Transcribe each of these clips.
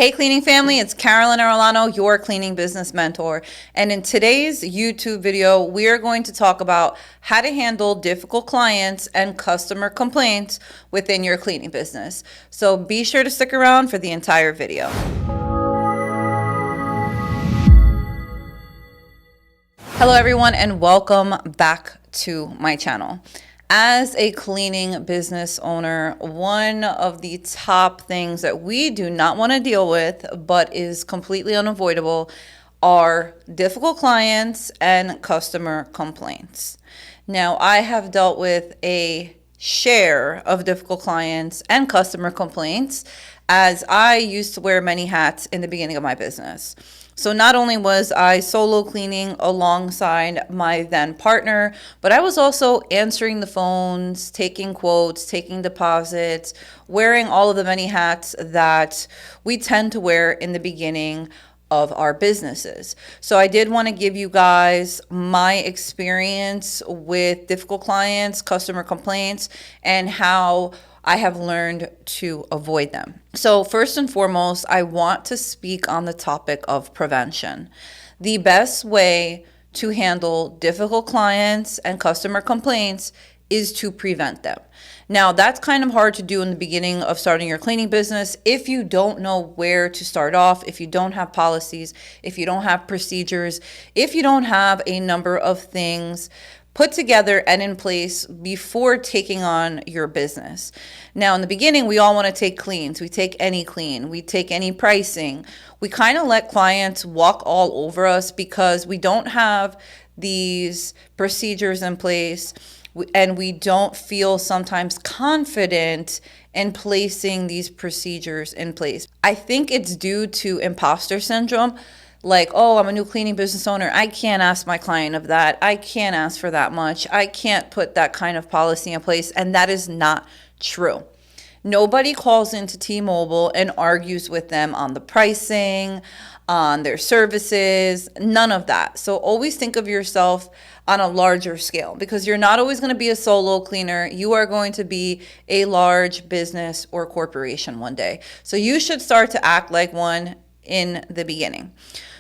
Hey cleaning family, it's Carolyn Arellano, your cleaning business mentor. And in today's YouTube video, we are going to talk about how to handle difficult clients and customer complaints within your cleaning business. So be sure to stick around for the entire video. Hello everyone, and welcome back to my channel. As a cleaning business owner, one of the top things that we do not want to deal with, but is completely unavoidable, are difficult clients and customer complaints. Now, I have dealt with a share of difficult clients and customer complaints, as I used to wear many hats in the beginning of my business. So not only was I solo cleaning alongside my then partner, but I was also answering the phones, taking quotes, taking deposits, wearing all of the many hats that we tend to wear in the beginning of our businesses. So I did want to give you guys my experience with difficult clients, customer complaints, and how I have learned to avoid them. So first and foremost, I want to speak on the topic of prevention. The best way to handle difficult clients and customer complaints is to prevent them. Now, that's kind of hard to do in the beginning of starting your cleaning business if you don't know where to start off, if you don't have policies, if you don't have procedures, if you don't have a number of things put together and in place before taking on your business. Now, in the beginning, we all want to take cleans. We take any clean. We take any pricing. We kind of let clients walk all over us because we don't have these procedures in place, and we don't feel sometimes confident in placing these procedures in place. I think it's due to imposter syndrome. Like, oh, I'm a new cleaning business owner. I can't ask my client of that. I can't ask for that much. I can't put that kind of policy in place. And that is not true. Nobody calls into T-Mobile and argues with them on the pricing, on their services, none of that. So always think of yourself on a larger scale, because you're not always going to be a solo cleaner. You are going to be a large business or corporation one day. So you should start to act like one in the beginning.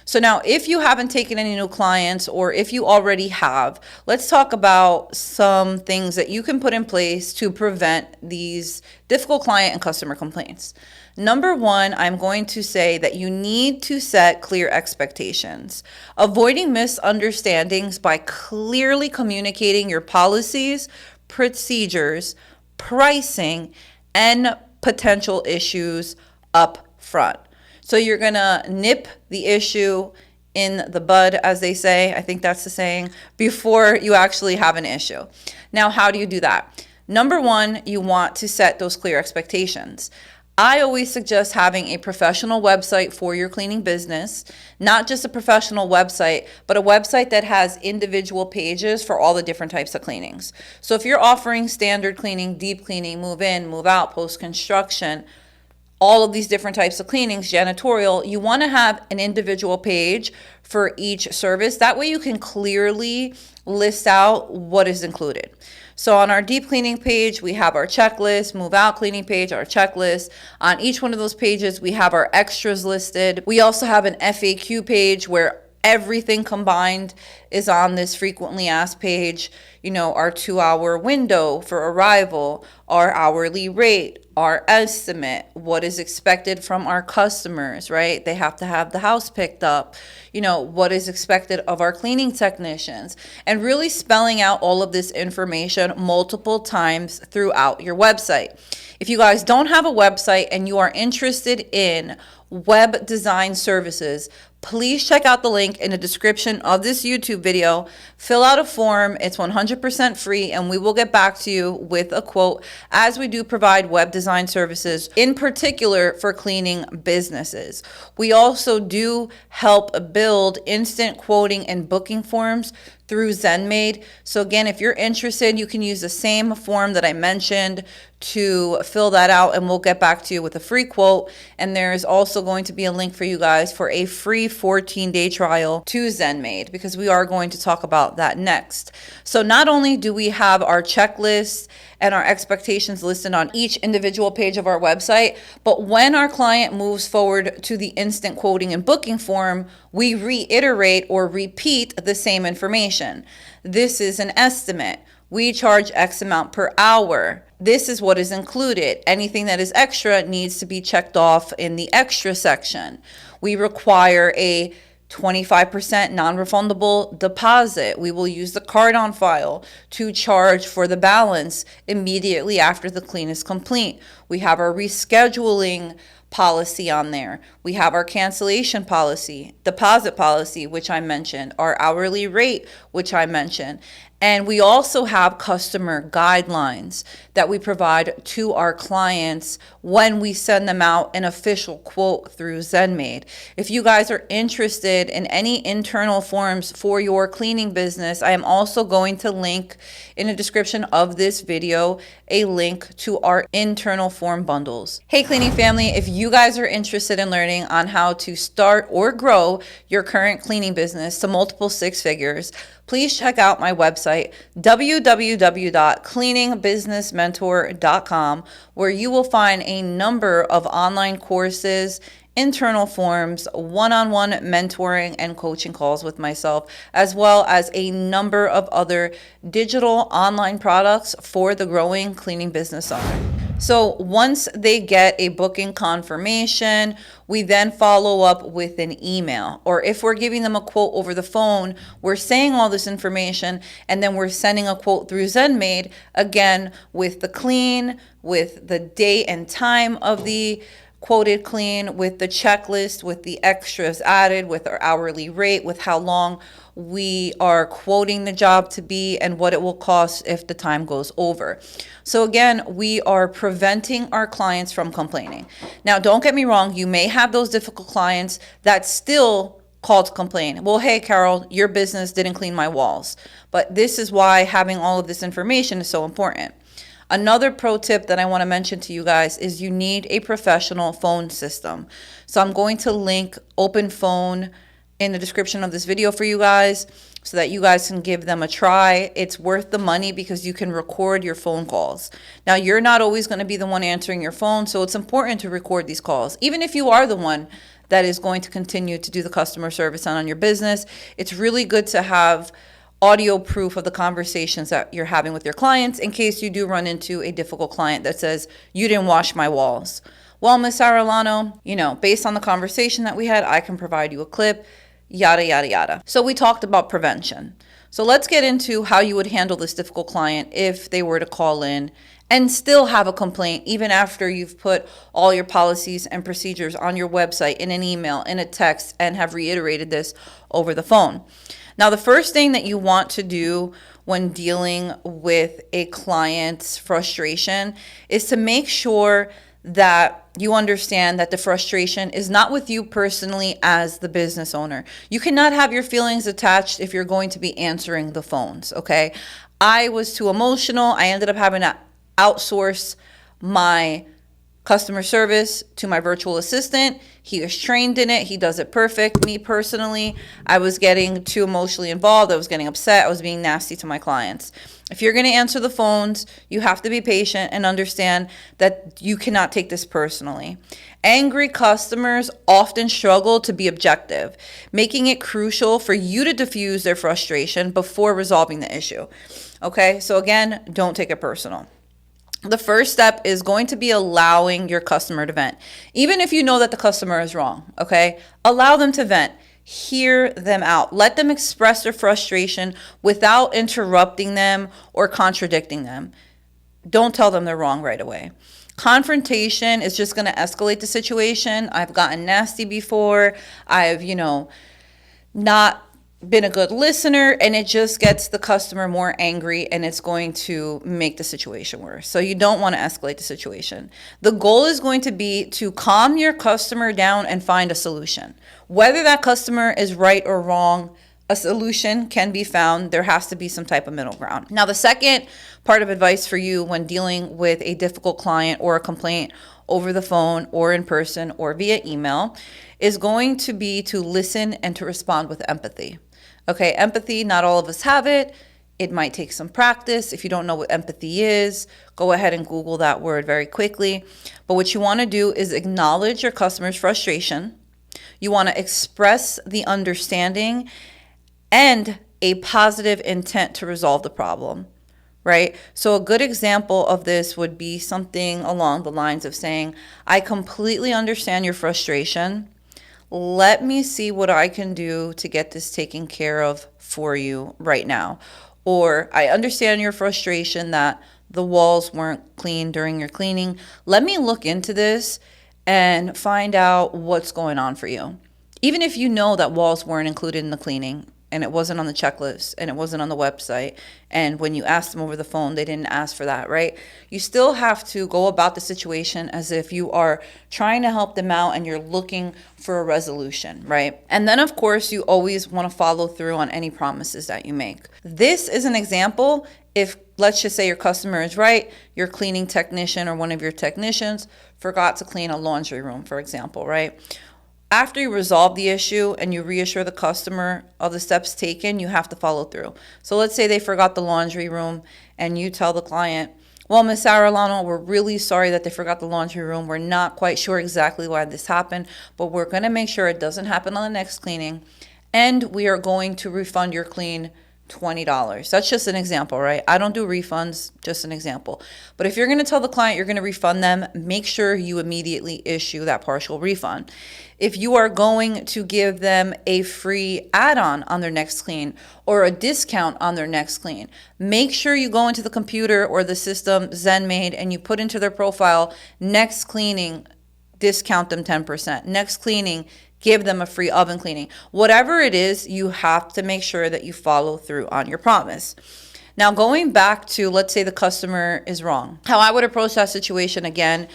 So now, if you haven't taken any new clients, or if you already have, let's talk about some things that you can put in place to prevent these difficult client and customer complaints. Number one, I'm going to say that you need to set clear expectations. Avoiding misunderstandings by clearly communicating your policies, procedures, pricing, and potential issues up front. So you're going to nip the issue in the bud, as they say. I think that's the saying, before you actually have an issue. Now, how do you do that? Number one, you want to set those clear expectations. I always suggest having a professional website for your cleaning business, not just a professional website, but a website that has individual pages for all the different types of cleanings. So if you're offering standard cleaning, deep cleaning, move in, move out, post-construction, all of these different types of cleanings, janitorial, you want to have an individual page for each service. That way you can clearly list out what is included. So on our deep cleaning page, we have our checklist, move out cleaning page, our checklist. On each one of those pages, we have our extras listed. We also have an FAQ page where everything combined is on this frequently asked page. You know, our 2-hour window for arrival, our hourly rate, our estimate, what is expected from our customers, right? They have to have the house picked up, you know, what is expected of our cleaning technicians, and really spelling out all of this information multiple times throughout your website. If you guys don't have a website and you are interested in web design services, please check out the link in the description of this YouTube video. Fill out a form. It's 100% free, and we will get back to you with a quote, as we do provide web design services, in particular for cleaning businesses. We also do help build instant quoting and booking forms through ZenMaid. So again, if you're interested, you can use the same form that I mentioned to fill that out, and we'll get back to you with a free quote. And there's also going to be a link for you guys for a free 14-day trial to ZenMaid, because we are going to talk about that next. So not only do we have our checklist and our expectations listed on each individual page of our website, but when our client moves forward to the instant quoting and booking form, we reiterate or repeat the same information. This is an estimate. We charge X amount per hour. This is what is included. Anything that is extra needs to be checked off in the extra section. We require a 25% non-refundable deposit. We will use the card on file to charge for the balance immediately after the clean is complete. We have our rescheduling policy on there. We have our cancellation policy, deposit policy, which I mentioned, our hourly rate, which I mentioned. And we also have customer guidelines that we provide to our clients when we send them out an official quote through ZenMaid. If you guys are interested in any internal forms for your cleaning business, I am also going to link in the description of this video a link to our internal form bundles. Hey cleaning family, if you guys are interested in learning on how to start or grow your current cleaning business to multiple six figures, please check out my website, www.cleaningbusinessmentor.com, where you will find a number of online courses, internal forms, one-on-one mentoring and coaching calls with myself, as well as a number of other digital online products for the growing cleaning business owner. So once they get a booking confirmation, we then follow up with an email. Or if we're giving them a quote over the phone, we're saying all this information, and then we're sending a quote through ZenMaid, again, with the clean, with the date and time of the quoted clean, with the checklist, with the extras added, with our hourly rate, with how long we are quoting the job to be, and what it will cost if the time goes over. So again, we are preventing our clients from complaining. Now, don't get me wrong, you may have those difficult clients that still call to complain. Well, hey, Carol, your business didn't clean my walls. But this is why having all of this information is so important. Another pro tip that I want to mention to you guys is you need a professional phone system. So I'm going to link Open Phone in the description of this video for you guys so that you guys can give them a try. It's worth the money because you can record your phone calls. Now, you're not always going to be the one answering your phone, so it's important to record these calls. Even if you are the one that is going to continue to do the customer service on your business, it's really good to have audio proof of the conversations that you're having with your clients in case you do run into a difficult client that says, you didn't wash my walls. Well, Miss Arellano, based on the conversation that we had, I can provide you a clip, yada, yada, yada. So we talked about prevention. So let's get into how you would handle this difficult client if they were to call in and still have a complaint, even after you've put all your policies and procedures on your website, in an email, in a text, and have reiterated this over the phone. Now, the first thing that you want to do when dealing with a client's frustration is to make sure that you understand that the frustration is not with you personally as the business owner. You cannot have your feelings attached if you're going to be answering the phones, okay? I was too emotional. I ended up having to outsource my customer service to my virtual assistant. He is trained in it. He does it perfect. Me personally, I was getting too emotionally involved. I was getting upset. I was being nasty to my clients. If you're going to answer the phones, you have to be patient and understand that you cannot take this personally. Angry customers often struggle to be objective, making it crucial for you to diffuse their frustration before resolving the issue. Okay, so again, don't take it personal. The first step is going to be allowing your customer to vent. Even if you know that the customer is wrong, okay? Allow them to vent. Hear them out. Let them express their frustration without interrupting them or contradicting them. Don't tell them they're wrong right away. Confrontation is just going to escalate the situation. I've gotten nasty before. I've, not been a good listener, and it just gets the customer more angry, and it's going to make the situation worse. So you don't want to escalate the situation. The goal is going to be to calm your customer down and find a solution. Whether that customer is right or wrong, a solution can be found. There has to be some type of middle ground. Now, the second part of advice for you when dealing with a difficult client or a complaint over the phone or in person or via email is going to be to listen and to respond with empathy. Okay, empathy, not all of us have it. It might take some practice. If you don't know what empathy is, go ahead and Google that word very quickly. But what you want to do is acknowledge your customer's frustration. You want to express the understanding and a positive intent to resolve the problem, right? So a good example of this would be something along the lines of saying, I completely understand your frustration. Let me see what I can do to get this taken care of for you right now. Or I understand your frustration that the walls weren't clean during your cleaning. Let me look into this and find out what's going on for you. Even if you know that walls weren't included in the cleaning and it wasn't on the checklist and it wasn't on the website, and when you asked them over the phone, they didn't ask for that, right? You still have to go about the situation as if you are trying to help them out and you're looking for a resolution, right? And then, of course, you always want to follow through on any promises that you make. This is an example. If, let's just say, your customer is right, your cleaning technician or one of your technicians forgot to clean a laundry room, for example, right? After you resolve the issue and you reassure the customer of the steps taken, you have to follow through. So let's say they forgot the laundry room and you tell the client, well, Ms. Arellano, we're really sorry that they forgot the laundry room. We're not quite sure exactly why this happened, but we're going to make sure it doesn't happen on the next cleaning. And we are going to refund your clean $20. That's just an example, right? I don't do refunds, just an example. But if you're going to tell the client you're going to refund them, make sure you immediately issue that partial refund. If you are going to give them a free add-on on their next clean or a discount on their next clean, make sure you go into the computer or the system ZenMaid and you put into their profile, next cleaning, discount them 10%. Next cleaning, give them a free oven cleaning. Whatever it is, you have to make sure that you follow through on your promise. Now, going back to, let's say the customer is wrong. How I would approach that situation, again,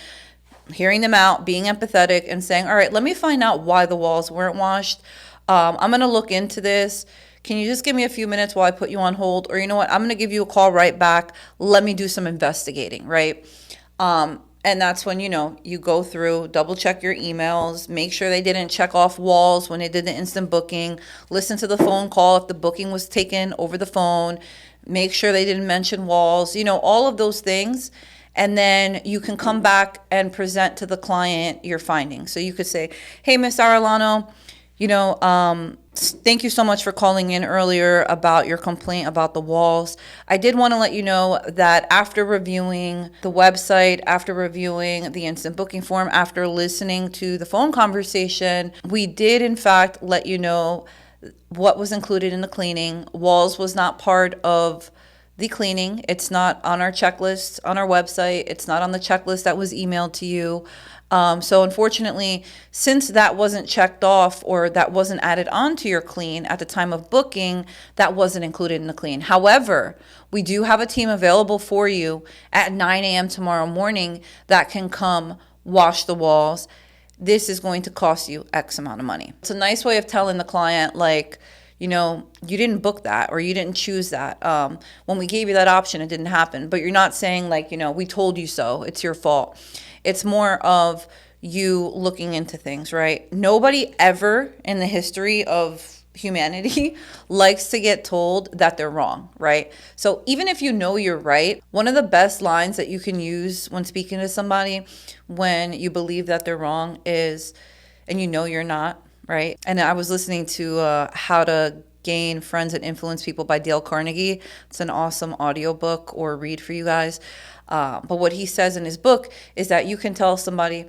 hearing them out, being empathetic and saying, all right, let me find out why the walls weren't washed. I'm going to look into this. Can you just give me a few minutes while I put you on hold? Or you know what, I'm going to give you a call right back. Let me do some investigating, right? And that's when, you go through, double check your emails, make sure they didn't check off walls when they did the instant booking, listen to the phone call if the booking was taken over the phone, make sure they didn't mention walls, all of those things. And then you can come back and present to the client your findings. So you could say, hey, Ms. Arellano, thank you so much for calling in earlier about your complaint about the walls. I did want to let you know that after reviewing the website, after reviewing the instant booking form, after listening to the phone conversation, we did in fact let you know what was included in the cleaning. Walls was not part of the cleaning. It's not on our checklist on our website. It's not on the checklist that was emailed to you. So unfortunately, since that wasn't checked off or that wasn't added onto your clean at the time of booking, that wasn't included in the clean. However, we do have a team available for you at 9 a.m. tomorrow morning that can come wash the walls. This is going to cost you X amount of money. It's a nice way of telling the client, you didn't book that or you didn't choose that. When we gave you that option, it didn't happen. But you're not saying we told you so, it's your fault. It's more of you looking into things, right? Nobody ever in the history of humanity likes to get told that they're wrong, right? So even if you know you're right, one of the best lines that you can use when speaking to somebody when you believe that they're wrong is, and you're not, right? And I was listening to How to Gain Friends and Influence People by Dale Carnegie. It's an awesome audiobook or read for you guys. But what he says in his book is that you can tell somebody,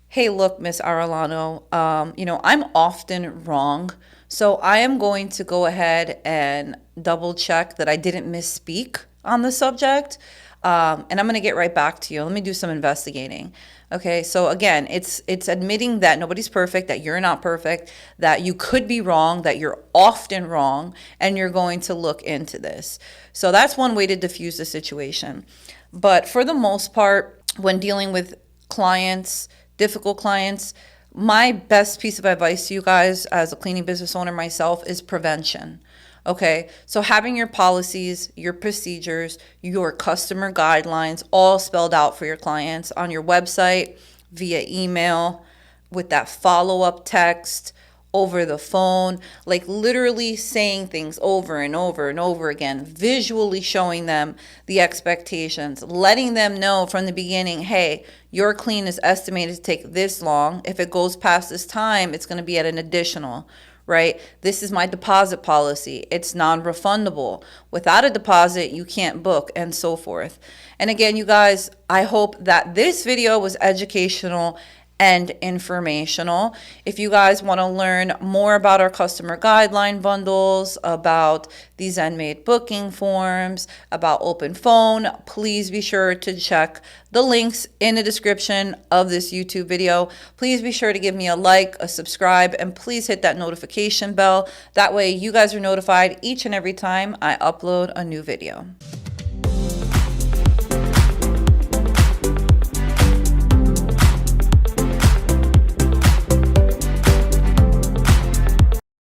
hey, look, Miss Arellano, I'm often wrong. So I am going to go ahead and double check that I didn't misspeak on the subject. And I'm going to get right back to you. Let me do some investigating. Okay, so again, it's admitting that nobody's perfect, that you're not perfect, that you could be wrong, that you're often wrong, and you're going to look into this. So that's one way to diffuse the situation. But for the most part, when dealing with clients, difficult clients, My best piece of advice to you guys as a cleaning business owner myself is prevention. Okay, so having your policies, your procedures, your customer guidelines all spelled out for your clients on your website, via email, with that follow-up text, over the phone, like literally saying things over and over and over again, visually showing them the expectations, letting them know from the beginning, hey, your clean is estimated to take this long. If it goes past this time, it's going to be at an additional, right? This is my deposit policy. It's non-refundable. Without a deposit, you can't book, and so forth. And again, you guys, I hope that this video was educational and informational. If you guys want to learn more about our customer guideline bundles, about these Zen-made booking forms, about open phone, please be sure to check the links in the description of this YouTube video. Please be sure to give me a like, a subscribe, and please hit that notification bell. That way you guys are notified each and every time I upload a new video.